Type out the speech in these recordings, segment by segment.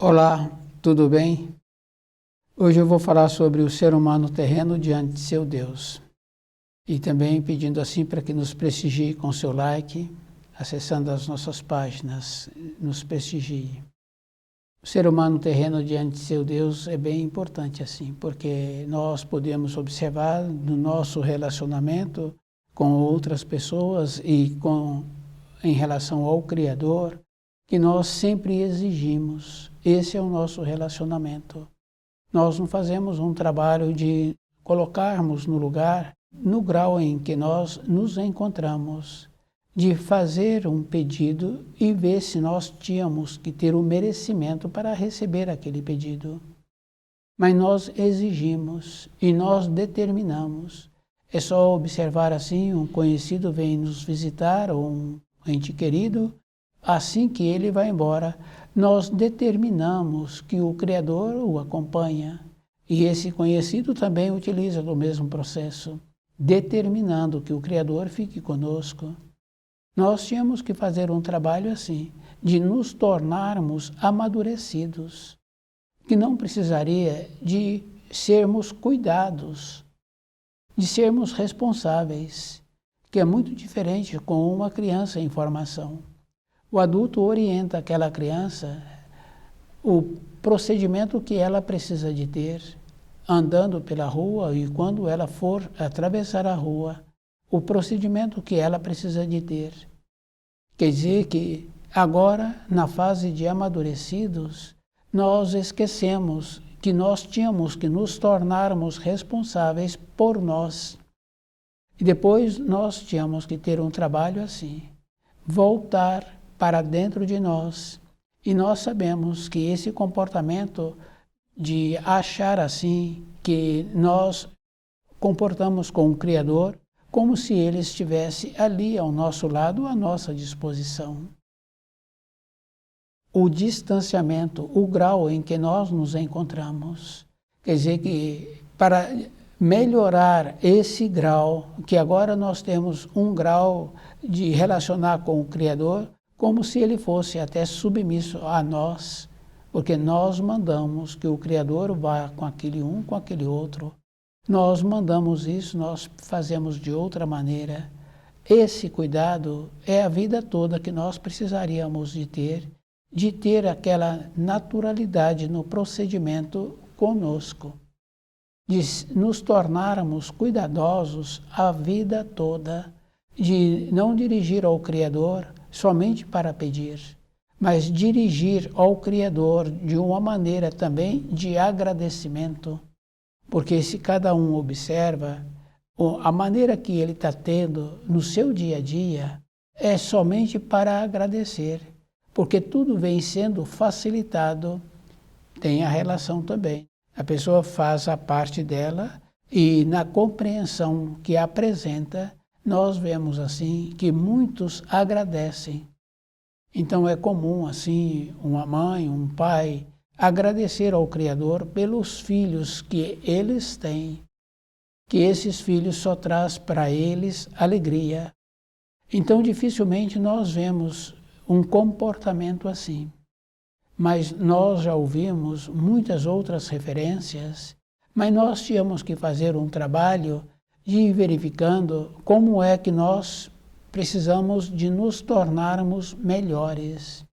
Olá, tudo bem? Hoje eu vou falar sobre o ser humano terreno diante de seu Deus. E também pedindo assim para que nos prestigie com seu like, acessando as nossas páginas, nos prestigie. O ser humano terreno diante de seu Deus é bem importante assim, porque nós podemos observar no nosso relacionamento com outras pessoas e em relação ao Criador, que nós sempre exigimos. Esse é o nosso relacionamento. Nós não fazemos um trabalho de colocarmos no lugar, no grau em que nós nos encontramos, de fazer um pedido e ver se nós tínhamos que ter o merecimento para receber aquele pedido. Mas nós exigimos e nós determinamos. É só observar assim, um conhecido vem nos visitar ou um ente querido, assim que ele vai embora, nós determinamos que o Criador o acompanha. E esse conhecido também utiliza do mesmo processo, determinando que o Criador fique conosco. Nós tínhamos que fazer um trabalho assim, de nos tornarmos amadurecidos, que não precisaria de sermos cuidados, de sermos responsáveis, que é muito diferente com uma criança em formação. O adulto orienta aquela criança o procedimento que ela precisa de ter, andando pela rua e quando ela for atravessar a rua, o procedimento que ela precisa de ter. Quer dizer que agora, na fase de amadurecidos, nós esquecemos que nós tínhamos que nos tornarmos responsáveis por nós. E depois nós tínhamos que ter um trabalho assim, voltar para dentro de nós. E nós sabemos que esse comportamento de achar assim que nós comportamos com o Criador como se Ele estivesse ali ao nosso lado, à nossa disposição. O distanciamento, o grau em que nós nos encontramos. Quer dizer que para melhorar esse grau, que agora nós temos um grau de relacionar com o Criador, como se ele fosse até submisso a nós, porque nós mandamos que o Criador vá com aquele um, com aquele outro. Nós mandamos isso, nós fazemos de outra maneira. Esse cuidado é a vida toda que nós precisaríamos de ter aquela naturalidade no procedimento conosco, de nos tornarmos cuidadosos a vida toda, de não dirigir ao Criador somente para pedir, mas dirigir ao Criador de uma maneira também de agradecimento. Porque se cada um observa, a maneira que ele está tendo no seu dia a dia é somente para agradecer, porque tudo vem sendo facilitado, tem a relação também. A pessoa faz a parte dela e na compreensão que apresenta, nós vemos assim que muitos agradecem. Então é comum assim uma mãe, um pai, agradecer ao Criador pelos filhos que eles têm, que esses filhos só traz para eles alegria. Então dificilmente nós vemos um comportamento assim. Mas nós já ouvimos muitas outras referências, mas nós tínhamos que fazer um trabalho de ir verificando como é que nós precisamos de nos tornarmos melhores.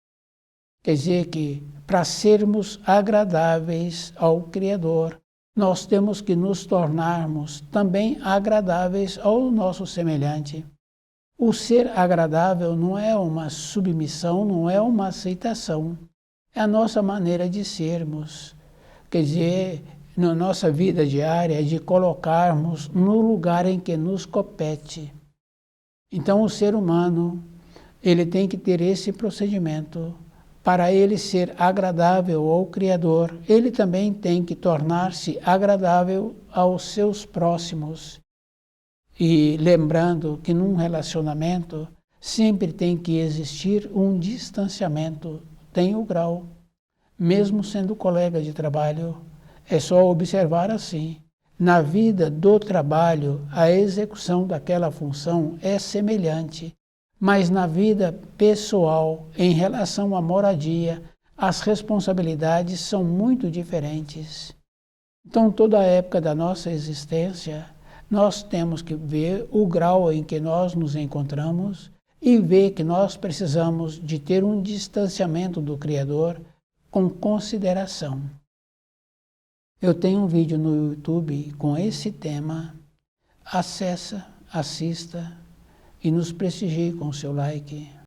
Quer dizer que para sermos agradáveis ao Criador, nós temos que nos tornarmos também agradáveis ao nosso semelhante. O ser agradável não é uma submissão, não é uma aceitação. É a nossa maneira de sermos. Quer dizer, na nossa vida diária, de colocarmos no lugar em que nos compete. Então, o ser humano, ele tem que ter esse procedimento. Para ele ser agradável ao Criador, ele também tem que tornar-se agradável aos seus próximos. E lembrando que num relacionamento sempre tem que existir um distanciamento, tem o grau. Mesmo sendo colega de trabalho, é só observar assim. Na vida do trabalho, a execução daquela função é semelhante, mas na vida pessoal, em relação à moradia, as responsabilidades são muito diferentes. Então, toda a época da nossa existência, nós temos que ver o grau em que nós nos encontramos e ver que nós precisamos de ter um distanciamento do Criador com consideração. Eu tenho um vídeo no YouTube com esse tema. Acessa, assista e nos prestigie com seu like.